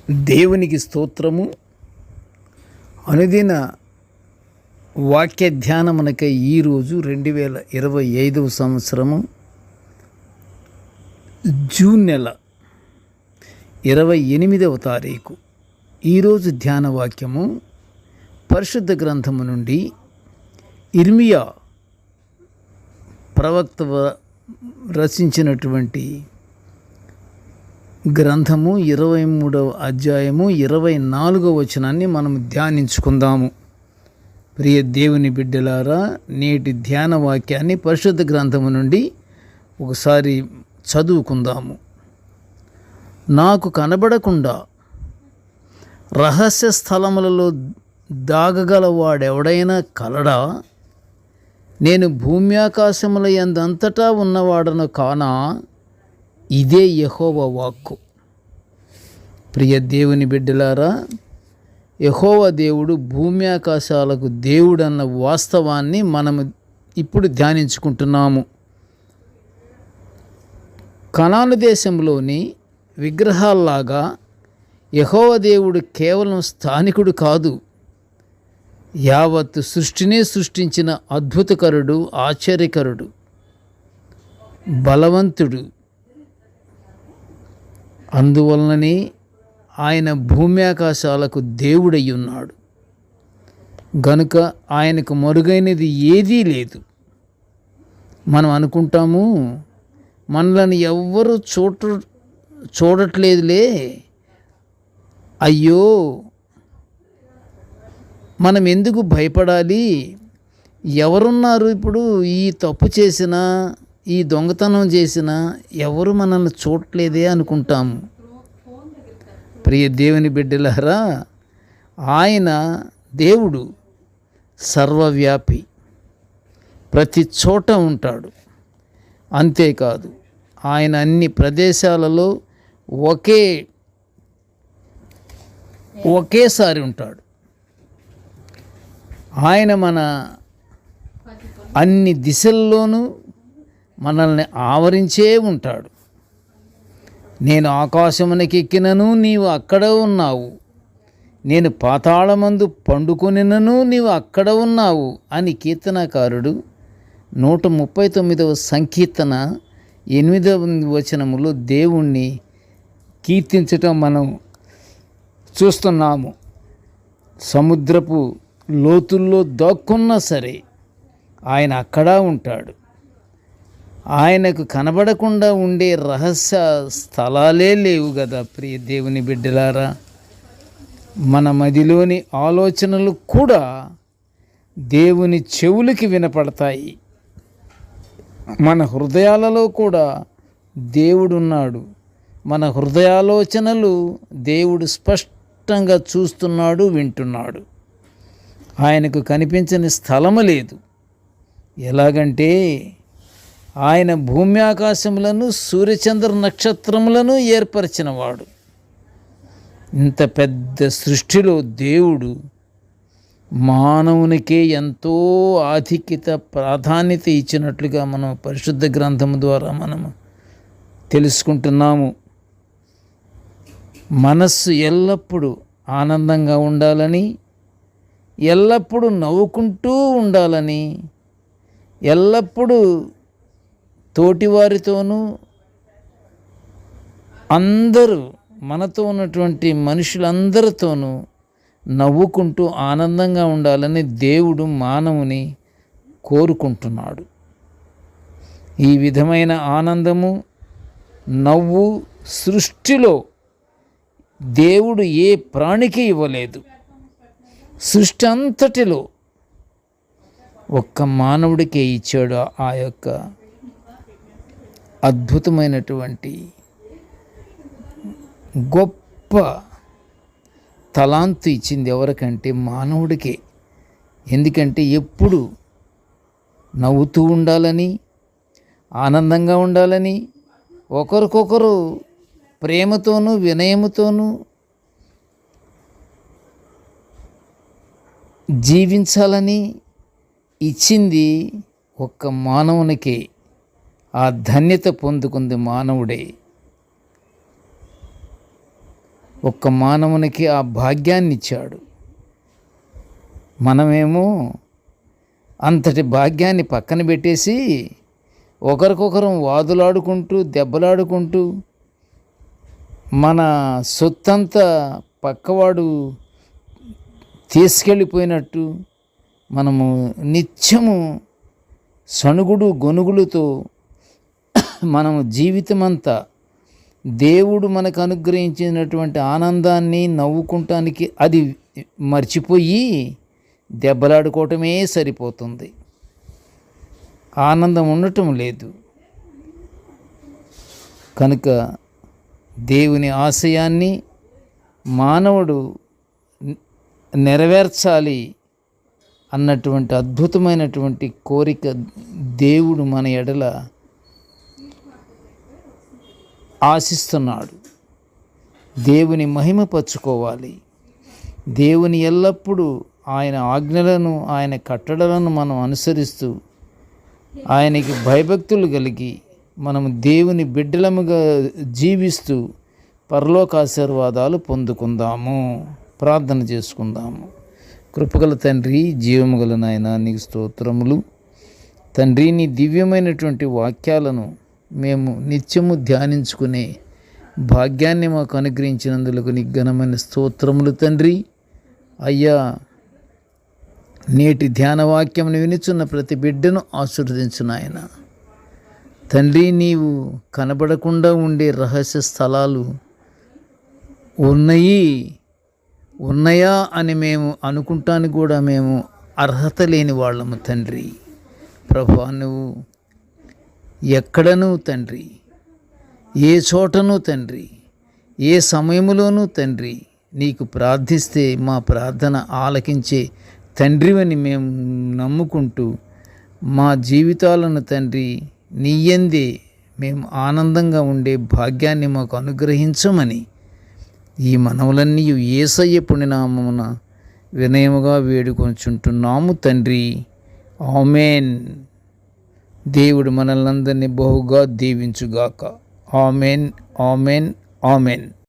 దేవునికి స్తోత్రము. అనుదిన వాక్య ధ్యానమునకై ఈరోజు 2025 సంవత్సరము జూన్ నెల 28వ తారీఖు. ఈరోజు ధ్యాన వాక్యము పరిశుద్ధ గ్రంథము నుండి ఇర్మియా ప్రవక్త రచించినటువంటి గ్రంథము 23వ అధ్యాయము 24వ వచనాన్ని మనం ధ్యానించుకుందాము. ప్రియ దేవుని బిడ్డలారా, నేటి ధ్యాన వాక్యాన్ని పరిశుద్ధ గ్రంథము నుండి ఒకసారి చదువుకుందాము. నాకు కనబడకుండా రహస్య స్థలములలో దాగగలవాడెవడైనా కలడా? నేను భూమ్యాకాశముల యందంతటా ఉన్నవాడను కానా? ఇదే యెహోవా వాక్కు. ప్రియ దేవుని బిడ్డలారా, యెహోవా దేవుడు భూమ్యాకాశాలకు దేవుడన్న వాస్తవాన్ని మనము ఇప్పుడు ధ్యానించుకుంటున్నాము. కనాను దేశంలోని విగ్రహాల్లాగా యెహోవా దేవుడు కేవలం స్థానికుడు కాదు, యావత్తు సృష్టినే సృష్టించిన అద్భుతకరుడు, ఆశ్చర్యకరుడు, బలవంతుడు. అందువలననే ఆయన భూమ్యాకాశాలకు దేవుడై ఉన్నాడు. గనుక ఆయనకు మరుగైనది ఏదీ లేదు. మనం అనుకుంటాము, మనల్ని ఎవ్వరూ చూడట్లేదులే, అయ్యో మనం ఎందుకు భయపడాలి, ఎవరున్నారు ఇప్పుడు, ఈ తప్పు చేసినా ఈ దొంగతనం చేసినా ఎవరు మనల్ని చూడట్లేదే అనుకుంటాము. ప్రియ దేవుని బిడ్డలారా, ఆయన దేవుడు సర్వవ్యాపి, ప్రతి చోట ఉంటాడు. అంతేకాదు, ఆయన అన్ని ప్రదేశాలలో ఒకేసారి ఉంటాడు. ఆయన మన అన్ని దిశల్లోనూ మనల్ని ఆవరించే ఉంటాడు. నేను ఆకాశమునకెక్కినను నీవు అక్కడ ఉన్నావు, నేను పాతాళమందు పండుకొనినను నీవు అక్కడ ఉన్నావు అని కీర్తనకారుడు 139వ సంకీర్తన 8వ వచనములో దేవుణ్ణి కీర్తించటం మనం చూస్తున్నాము. సముద్రపు లోతుల్లో దాక్కున్నా సరే ఆయన అక్కడ ఉంటాడు. ఆయనకు కనబడకుండా ఉండే రహస్య స్థలాలే లేవు కదా ప్రియ దేవుని బిడ్డలారా. మన మదిలోని ఆలోచనలు కూడా దేవుని చెవులకి వినపడతాయి. మన హృదయాలలో కూడా దేవుడున్నాడు. మన హృదయాలోచనలు దేవుడు స్పష్టంగా చూస్తున్నాడు, వింటున్నాడు. ఆయనకు కనిపించని స్థలము లేదు. ఎలాగంటే ఆయన భూమ్యాకాశములను సూర్యచంద్ర నక్షత్రములను ఏర్పరిచినవాడు. ఇంత పెద్ద సృష్టిలో దేవుడు మానవునికే ఎంతో ఆధిక్యత, ప్రాధాన్యత ఇచ్చినట్లుగా మనం పరిశుద్ధ గ్రంథము ద్వారా మనము తెలుసుకుంటున్నాము. మనస్సు ఎల్లప్పుడూ ఆనందంగా ఉండాలని, ఎల్లప్పుడూ నవ్వుకుంటూ ఉండాలని, ఎల్లప్పుడూ తోటివారితోనూ, అందరూ మనతో ఉన్నటువంటి మనుషులందరితోనూ నవ్వుకుంటూ ఆనందంగా ఉండాలని దేవుడు మానవుని కోరుకుంటున్నాడు. ఈ విధమైన ఆనందము, నవ్వు సృష్టిలో దేవుడు ఏ ప్రాణికి ఇవ్వలేదు. సృష్టి అంతటిలో ఒక్క మానవుడికే ఇచ్చాడు ఆ యొక్క అద్భుతమైనటువంటి గొప్ప తలాంతు ఇచ్చింది ఎవరికంటే మానవుడికే. ఎందుకంటే ఎప్పుడు నవ్వుతూ ఉండాలని, ఆనందంగా ఉండాలని, ఒకరికొకరు ప్రేమతోనూ వినయముతోనూ జీవించాలని ఇచ్చింది ఒక్క మానవునికే. ఆ ధన్యత పొందుకుంది మానవుడే. ఒక్క మానవునికి ఆ భాగ్యాన్ని ఇచ్చాడు. మనమేమో అంతటి భాగ్యాన్ని పక్కన పెట్టేసి ఒకరికొకరం వాదులాడుకుంటూ దెబ్బలాడుకుంటూ మన సొత్తంతా పక్కవాడు తీసుకెళ్ళిపోయినట్టు మనము నిత్యము సణుగుడు గొనుగులతో మనము జీవితమంతా దేవుడు మనకు అనుగ్రహించినటువంటి ఆనందాన్ని నవ్వుకుంటానికి అది మర్చిపోయి దెబ్బలాడుకోవటమే సరిపోతుంది. ఆనందం ఉండటం లేదు. కనుక దేవుని ఆశయాన్ని మానవుడు నెరవేర్చాలి అన్నటువంటి అద్భుతమైనటువంటి కోరిక దేవుడు మన ఎడల ఆశిస్తున్నాడు. దేవుని మహిమపరచుకోవాలి. దేవుని ఎల్లప్పుడూ ఆయన ఆజ్ఞలను ఆయన కట్టడలను మనం అనుసరిస్తూ ఆయనకి భయభక్తులు కలిగి మనము దేవుని బిడ్డలముగా జీవిస్తూ పరలోక ఆశీర్వాదాలు పొందుకుందాము. ప్రార్థన చేసుకుందాము. కృపగల తండ్రి, జీవముగల నాయన, నీకు స్తోత్రములు. తండ్రి, నీ దివ్యమైనటువంటి వాక్యాలను మేము నిత్యము ధ్యానించుకునే భాగ్యాన్ని మాకు అనుగ్రహించినందులకు నీకు ఘనమైన స్తోత్రములు తండ్రి. అయ్యా, నేటి ధ్యాన వాక్యమును వినుచున్న ప్రతి బిడ్డను ఆశీర్వదించు నాయన. తండ్రి, నీవు కనబడకుండా ఉండే రహస్య స్థలాలు ఉన్నాయా అని మేము అనుకుంటానికి కూడా మేము అర్హత లేని వాళ్ళము తండ్రి. ప్రభువా, నువ్వు ఎక్కడనూ తండ్రి, ఏ చోటనూ తండ్రి, ఏ సమయంలోనూ తండ్రి, నీకు ప్రార్థిస్తే మా ప్రార్థన ఆలకించే తండ్రివని మేము నమ్ముకుంటూ మా జీవితాలను తండ్రి నీయందే మేము ఆనందంగా ఉండే భాగ్యాన్ని మాకు అనుగ్రహించమని ఈ మనవులన్నీ యేసయ్య పుణ్యనామమున వినయముగా వేడుకొంచుంటున్నాము తండ్రి. ఆమేన్. దేవుడు మనల్నందరినీ బహుగా దీవించుగాక. ఆమేన్, ఆమేన్, ఆమేన్.